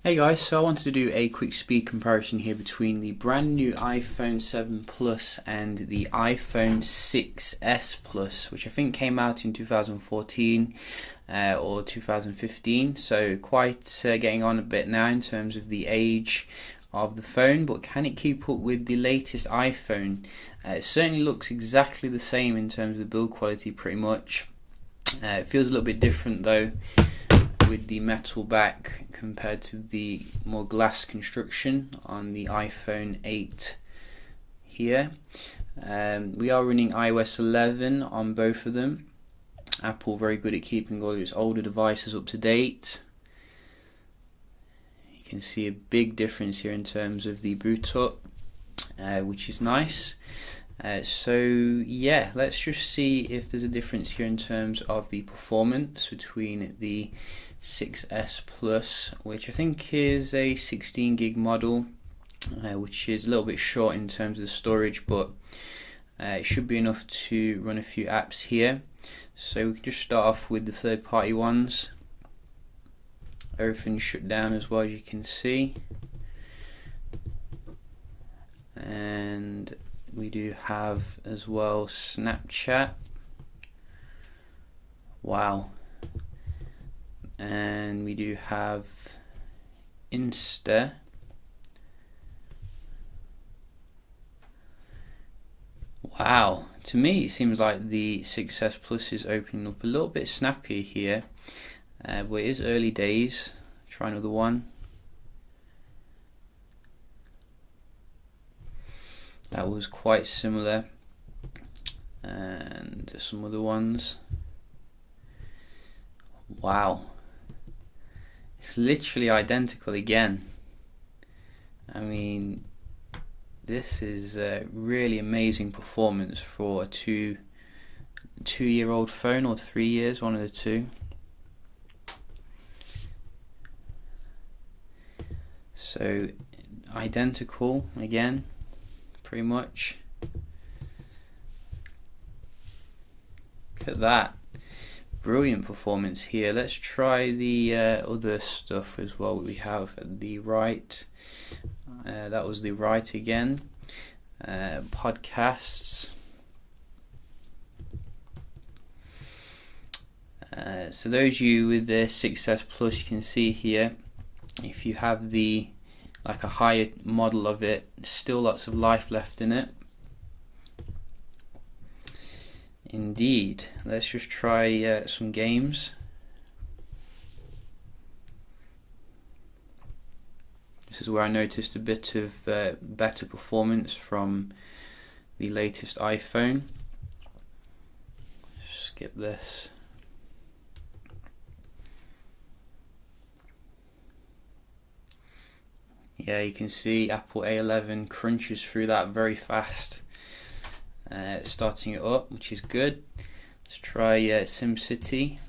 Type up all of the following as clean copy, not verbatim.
Hey guys, so I wanted to do a quick speed comparison here between the brand new iPhone 7 Plus and the iPhone 6s Plus, which I think came out in 2014 or 2015, so quite getting on a bit now in terms of the age of the phone, but can it keep up with the latest iPhone? It certainly looks exactly the same in terms of the build quality pretty much. It feels a little bit different though, with the metal back compared to the more glass construction on the iPhone 8 here. We are running iOS 11 on both of them. Apple very good at keeping all its older devices up to date. You can see a big difference here in terms of the boot up, which is nice. So yeah, let's just see if there's a difference here in terms of the performance between the 6s Plus, which I think is a 16 gig model, which is a little bit short in terms of the storage, but it should be enough to run a few apps here. So we can just start off with the third party ones. Everything's shut down as well, as you can see, and we do have as well Snapchat. Wow. And we do have Insta. Wow, to me it seems like the 6s Plus is opening up a little bit snappier here, but it is early days. Try another one. That was quite similar, and some other ones. Wow, it's literally identical again. I mean, this is a really amazing performance for a two-year-old phone, or 3 years, one of the two. So identical again, pretty much. Look at that, brilliant performance here. Let's try the other stuff as well we have at the right. That was the right again. Podcasts. So those of you with the 6s Plus, you can see here, if you have the like a higher model of it, still lots of life left in it. Indeed. Let's just try some games. This is where I noticed a bit of better performance from the latest iPhone. Skip this. Yeah, you can see Apple A11 crunches through that very fast, starting it up, which is good. Let's try SimCity.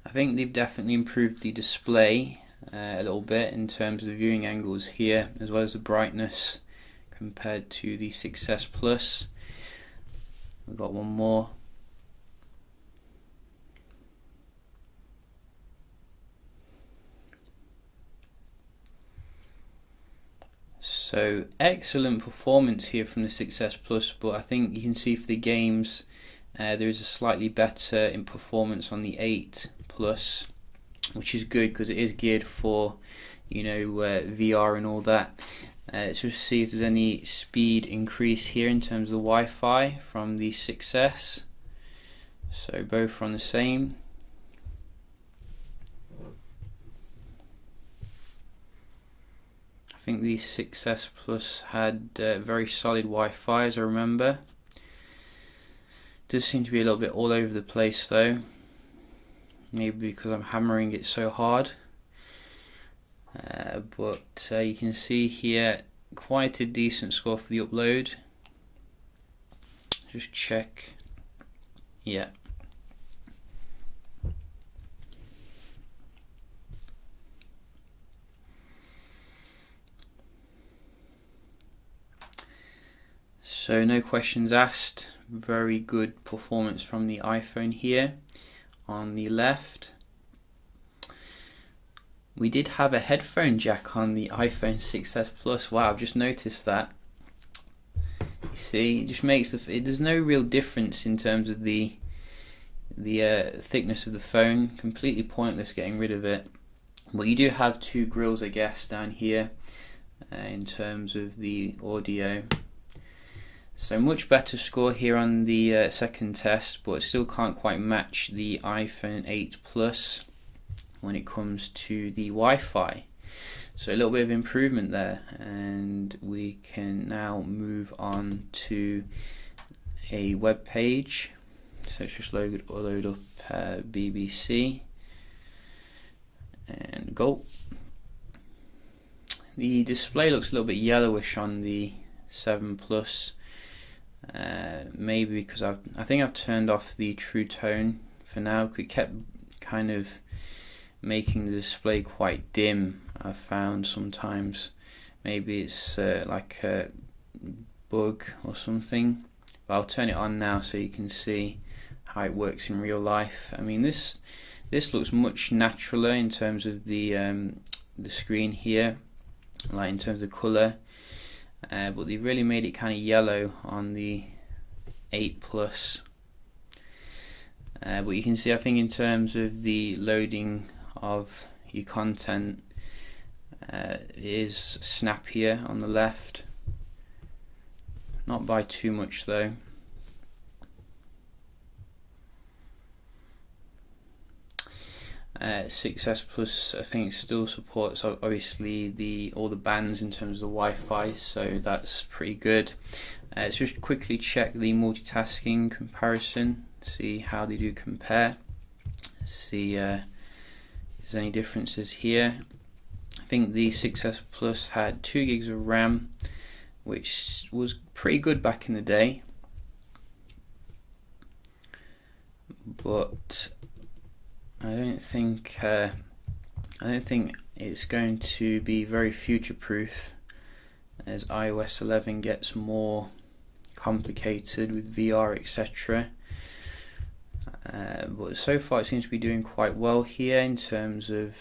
I think they've definitely improved the display a little bit in terms of the viewing angles here, as well as the brightness compared to the 6s Plus. We've got one more. So excellent performance here from the 6s Plus, but I think you can see for the games there is a slightly better in performance on the 8 Plus, which is good because it is geared for, you know, VR and all that. Let's just see if there's any speed increase here in terms of the Wi-Fi from the 6s. So both are on the same. I think the 6s Plus had very solid Wi-Fi, as I remember. Does seem to be a little bit all over the place though, maybe because I'm hammering it so hard. But you can see here quite a decent score for the upload. Just check. Yeah. So no questions asked, very good performance from the iPhone here on the left. We did have a headphone jack on the iPhone 6s Plus. Wow, I've just noticed that. You see, it just makes there's no real difference in terms of the thickness of the phone. Completely pointless getting rid of it. But you do have two grills, I guess, down here in terms of the audio. So much better score here on the second test, but still can't quite match the iPhone 8 Plus when it comes to the Wi-Fi. So a little bit of improvement there, and we can now move on to a web page. So let's just load up BBC and go. The display looks a little bit yellowish on the 7 Plus. Maybe because I think I've turned off the True Tone for now. It kept kind of making the display quite dim. I've found sometimes maybe it's like a bug or something. But I'll turn it on now so you can see how it works in real life. I mean, this looks much naturaler in terms of the screen here, like in terms of colour. But they really made it kind of yellow on the 8 Plus. But you can see, I think in terms of the loading of your content, it is snappier on the left. Not by too much though. Uh, 6s Plus I think still supports obviously all the bands in terms of the Wi-Fi, so that's pretty good. Let's just quickly check the multitasking comparison, see how they do compare, see if there's any differences here. I think the 6s Plus had 2 gigs of RAM, which was pretty good back in the day, but I don't think it's going to be very future-proof as iOS 11 gets more complicated with VR, etc. But so far it seems to be doing quite well here in terms of,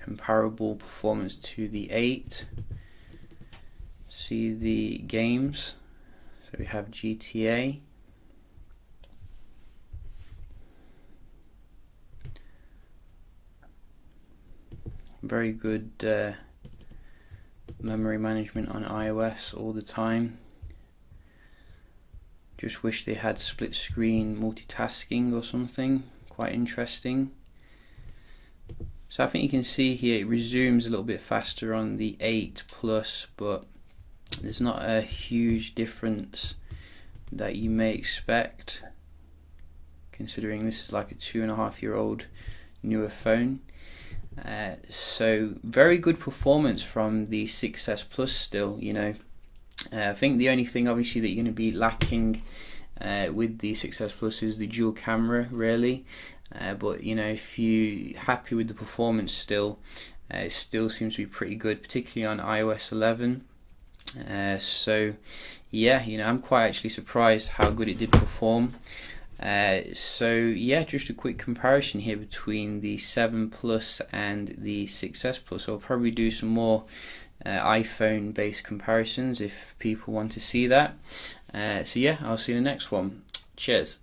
comparable performance to the 8. See the games. So we have GTA. Very good memory management on iOS all the time. Just wish they had split screen multitasking or something. Quite interesting. So I think you can see here it resumes a little bit faster on the 8 Plus, but there's not a huge difference that you may expect, considering this is like a 2.5-year-old newer phone. So very good performance from the 6s Plus still. I think the only thing obviously that you're going to be lacking with the 6s Plus is the dual camera, really. But if you're happy with the performance still, it still seems to be pretty good, particularly on iOS 11. So yeah, I'm quite actually surprised how good it did perform. So yeah, just a quick comparison here between the 7 Plus and the 6s Plus. I'll probably do some more iPhone based comparisons if people want to see that. So yeah, I'll see you in the next one. Cheers.